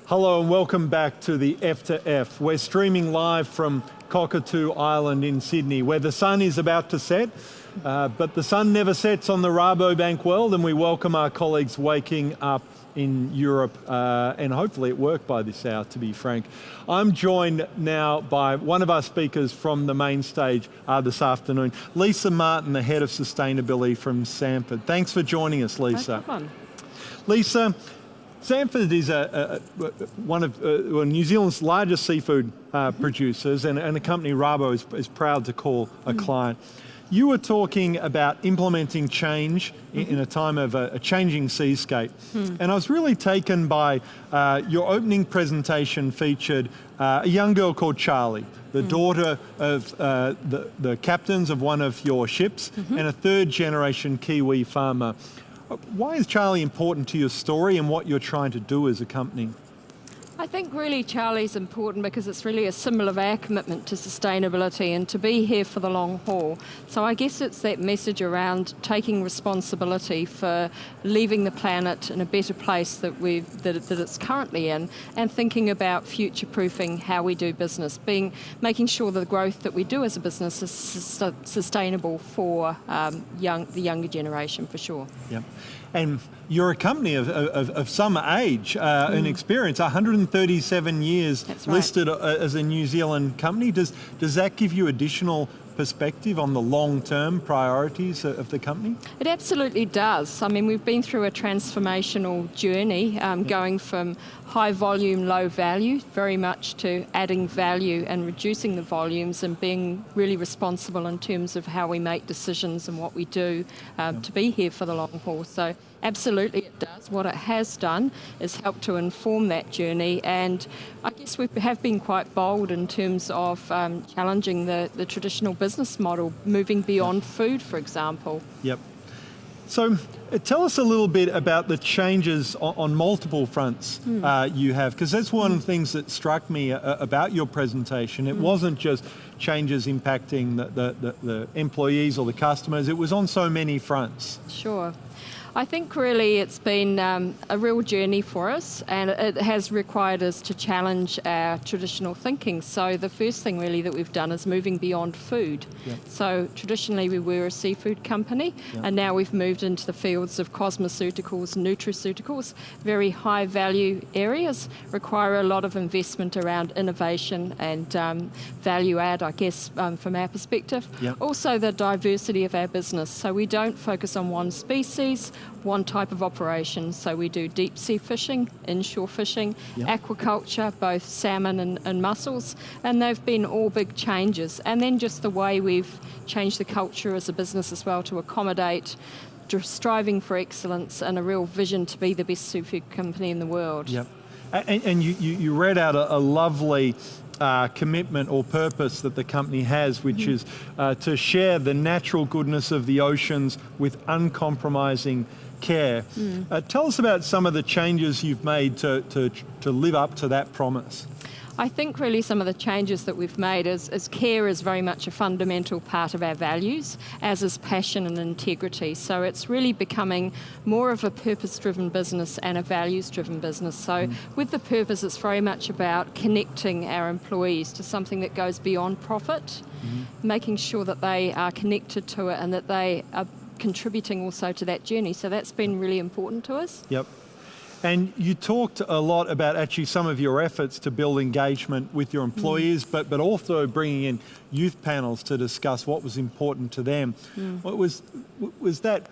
Hello and welcome back to the F to F. We're streaming live from Cockatoo Island in Sydney, where the sun is about to set, but the sun never sets on the Rabobank world, and we welcome our colleagues waking up in Europe, and hopefully it worked by this hour, to be frank. I'm joined now by one of our speakers from the main stage this afternoon, Lisa Martin, the Head of Sustainability from Sanford. Thanks for joining us, Lisa. No problem. Lisa, Sanford is one of New Zealand's largest seafood producers, and a company Rabo is proud to call a client. You were talking about implementing change in a time of a changing seascape. And I was really taken by your opening presentation featured a young girl called Charlie, the daughter of the captains of one of your ships, and a third generation Kiwi farmer. Why is Charlie important to your story and what you're trying to do as a company? I think really Charlie's important because it's really a symbol of our commitment to sustainability and to be here for the long haul. So I guess it's that message around taking responsibility for leaving the planet in a better place that it's currently in, and thinking about future-proofing how we do business, making sure that the growth that we do as a business is sustainable for the younger generation, for sure. Yep. And you're a company of some age and experience, 137 years. That's right. Listed as a New Zealand company. Does that give you additional perspective on the long-term priorities of the company? It absolutely does. I mean, we've been through a transformational journey, going from high volume, low value, very much to adding value and reducing the volumes and being really responsible in terms of how we make decisions and what we do to be here for the long haul. So absolutely it does. What it has done is help to inform that journey, and I guess we have been quite bold in terms of challenging the traditional business model, moving beyond food, for example. Yep. So tell us a little bit about the changes on multiple fronts you have, because that's one of the things that struck me about your presentation. It wasn't just changes impacting the employees or the customers, it was on so many fronts. Sure. I think really it's been a real journey for us, and it has required us to challenge our traditional thinking. So the first thing really that we've done is moving beyond food. Yep. So traditionally we were a seafood company, and now we've moved into the fields of cosmeceuticals, nutraceuticals, very high value areas, require a lot of investment around innovation and value add, I guess, from our perspective. Yep. Also the diversity of our business. So we don't focus on one species, one type of operation. So we do deep sea fishing, inshore fishing, aquaculture, both salmon and mussels, and they've been all big changes. And then just the way we've changed the culture as a business as well to accommodate striving for excellence and a real vision to be the best seafood company in the world. Yep. And you read out a lovely commitment or purpose that the company has, which is to share the natural goodness of the oceans with uncompromising care. Tell us about some of the changes you've made to live up to that promise. I think really some of the changes that we've made is care is very much a fundamental part of our values, as is passion and integrity. So it's really becoming more of a purpose-driven business and a values-driven business. So with the purpose, it's very much about connecting our employees to something that goes beyond profit, making sure that they are connected to it and that they are contributing also to that journey. So that's been really important to us. Yep. And you talked a lot about actually some of your efforts to build engagement with your employees, but also bringing in youth panels to discuss what was important to them. Was that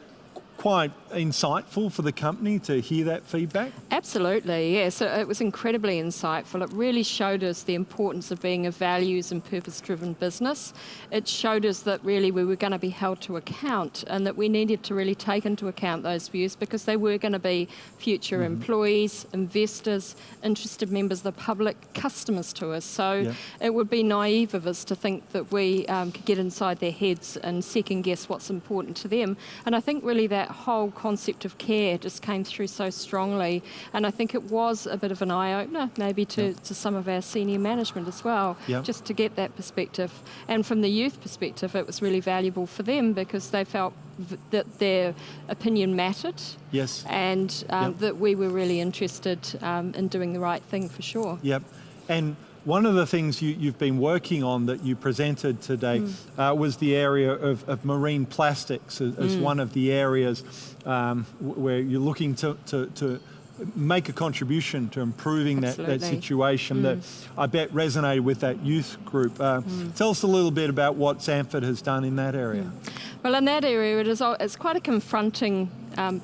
quite insightful for the company to hear that feedback? Absolutely, yeah. So it was incredibly insightful. It really showed us the importance of being a values and purpose-driven business. It showed us that really we were going to be held to account and that we needed to really take into account those views because they were going to be future employees, investors, interested members of the public, customers to us. So it would be naive of us to think that we could get inside their heads and second guess what's important to them. And I think really that whole concept of care just came through so strongly. And I think it was a bit of an eye-opener maybe to some of our senior management as well, just to get that perspective. And from the youth perspective, it was really valuable for them because they felt that their opinion mattered. Yes. And that we were really interested in doing the right thing for sure. Yep. And one of the things you've been working on that you presented today was the area of marine plastics as one of the areas where you're looking to make a contribution to improving that situation that I bet resonated with that youth group. Tell us a little bit about what Sanford has done in that area. Well, in that area, it's quite a confronting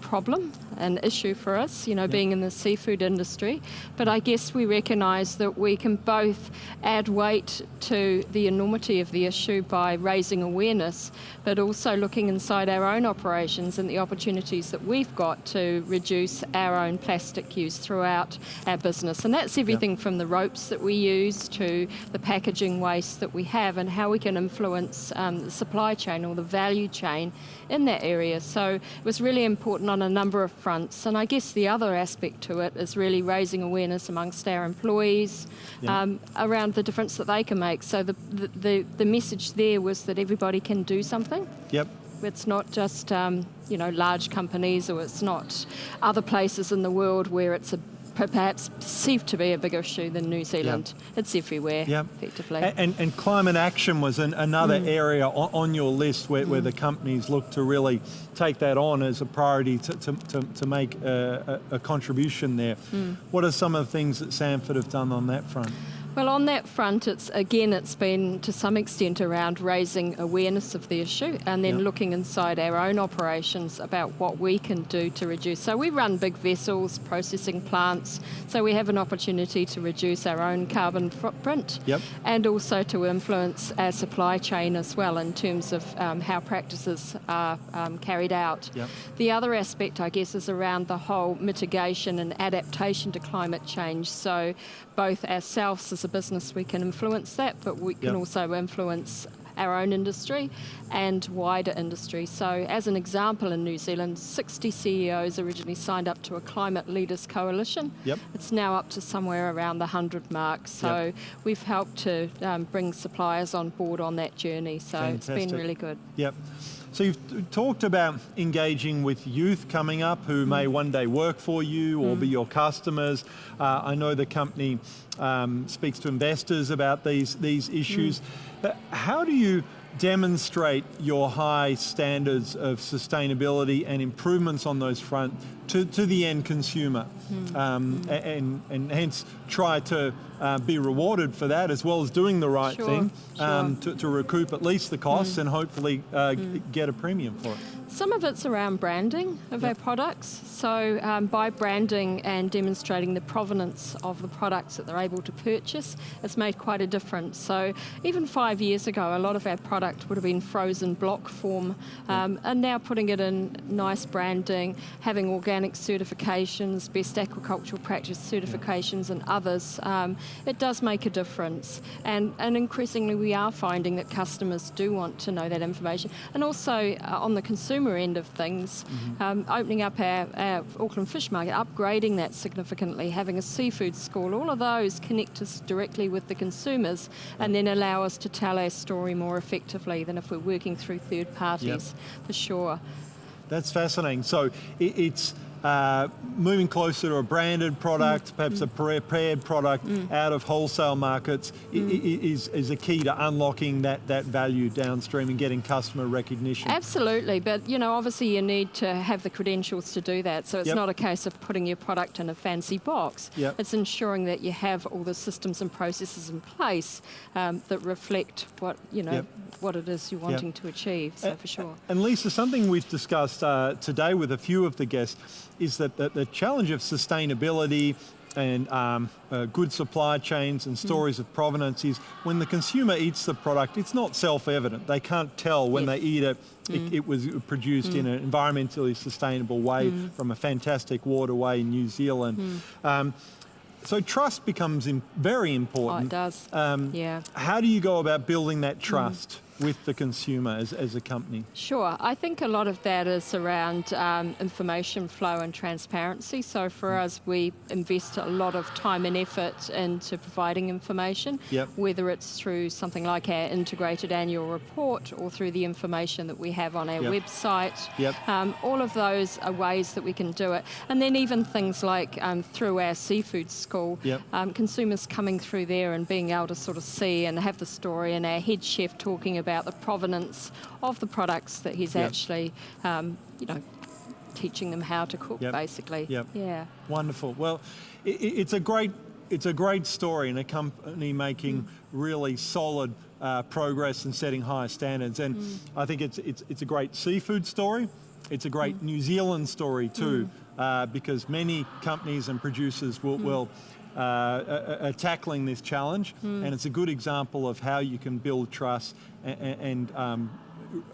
problem, an issue for us, being in the seafood industry. But I guess we recognise that we can both add weight to the enormity of the issue by raising awareness, but also looking inside our own operations and the opportunities that we've got to reduce our own plastic use throughout our business. And that's everything from the ropes that we use to the packaging waste that we have and how we can influence the supply chain or the value chain in that area. So it was really important on a number of fronts. And I guess the other aspect to it is really raising awareness amongst our employees around the difference that they can make. So the message there was that everybody can do something. Yep. It's not just large companies, or it's not other places in the world where it's perhaps perceived to be a bigger issue than New Zealand. It's everywhere, effectively. And climate action was another area on your list where the companies look to really take that on as a priority to make a contribution there. What are some of the things that Sanford have done on that front? Well, on that front, it's been to some extent around raising awareness of the issue and then looking inside our own operations about what we can do to reduce. So we run big vessels, processing plants, so we have an opportunity to reduce our own carbon footprint and also to influence our supply chain as well in terms of how practices are carried out. The other aspect, I guess, is around the whole mitigation and adaptation to climate change. So both ourselves as a business, we can influence that, but we can also influence our own industry and wider industry. So as an example, in New Zealand, 60 CEOs originally signed up to a Climate Leaders Coalition. It's now up to somewhere around the 100 mark. So we've helped to bring suppliers on board on that journey. So it's been really good. So you've talked about engaging with youth coming up who may one day work for you or be your customers. I know the company speaks to investors about these issues. How do you demonstrate your high standards of sustainability and improvements on those fronts to the end consumer, and hence try to be rewarded for that, as well as doing the right thing to recoup at least the costs and hopefully get a premium for it? Some of it's around branding of our products. So by branding and demonstrating the provenance of the products that they're able to purchase, it's made quite a difference. So even 5 years ago, a lot of our product would have been frozen block form, and now putting it in nice branding, having organic certifications, best aquacultural practice certifications and others, it does make a difference. And increasingly we are finding that customers do want to know that information. And also on the consumer end of things, opening up our Auckland Fish Market, upgrading that significantly, having a seafood school, all of those connect us directly with the consumers and then allow us to tell our story more effectively than if we're working through third parties, for sure. That's fascinating. So it's moving closer to a branded product, perhaps a prepared product out of wholesale markets is a key to unlocking that value downstream and getting customer recognition. Absolutely, but obviously you need to have the credentials to do that. So it's not a case of putting your product in a fancy box. It's ensuring that you have all the systems and processes in place that reflect what what it is you're wanting to achieve. So for sure. And Lisa, something we've discussed today with a few of the guests is that the challenge of sustainability and good supply chains and stories of provenance is when the consumer eats the product, it's not self-evident. They can't tell when they eat it, it was produced in an environmentally sustainable way from a fantastic waterway in New Zealand. So trust becomes very important. Oh, it does. How do you go about building that trust with the consumer as a company? Sure. I think a lot of that is around information flow and transparency. So for us, we invest a lot of time and effort into providing information, Yep. whether it's through something like our integrated annual report or through the information that we have on our Yep. website. Yep. All of those are ways that we can do it. And then even things like through our seafood school, Yep. consumers coming through there and being able to sort of see and have the story, and our head chef talking about the provenance of the products that he's Yep. actually, teaching them how to cook, Yep. basically. Yep. Yeah. Wonderful. Well, it's a great story, and a company making really solid progress and setting high standards. And I think it's a great seafood story. It's a great New Zealand story too, because many companies and producers will are tackling this challenge, and it's a good example of how you can build trust and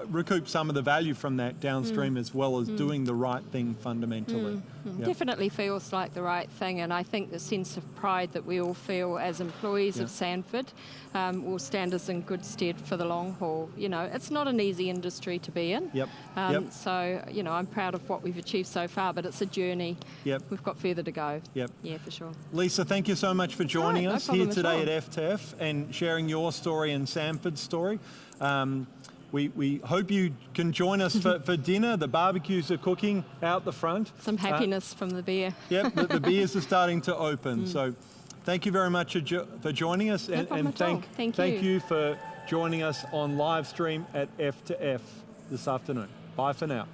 recoup some of the value from that downstream, as well as doing the right thing fundamentally. Yep. Definitely feels like the right thing, and I think the sense of pride that we all feel as employees of Sanford will stand us in good stead for the long haul. You know, it's not an easy industry to be in. Yep. So, you know, I'm proud of what we've achieved so far, but it's a journey. Yep. We've got further to go. Yep. Yeah, for sure. Lisa, thank you so much for joining right, no us here problem at today all. at FTF and sharing your story and Sanford's story. We hope you can join us for dinner. The barbecues are cooking out the front. Some happiness from the beer. Yep, the beers are starting to open. So thank you very much for joining us. No problem at all. Thank you for joining us on live stream at F2F this afternoon. Bye for now.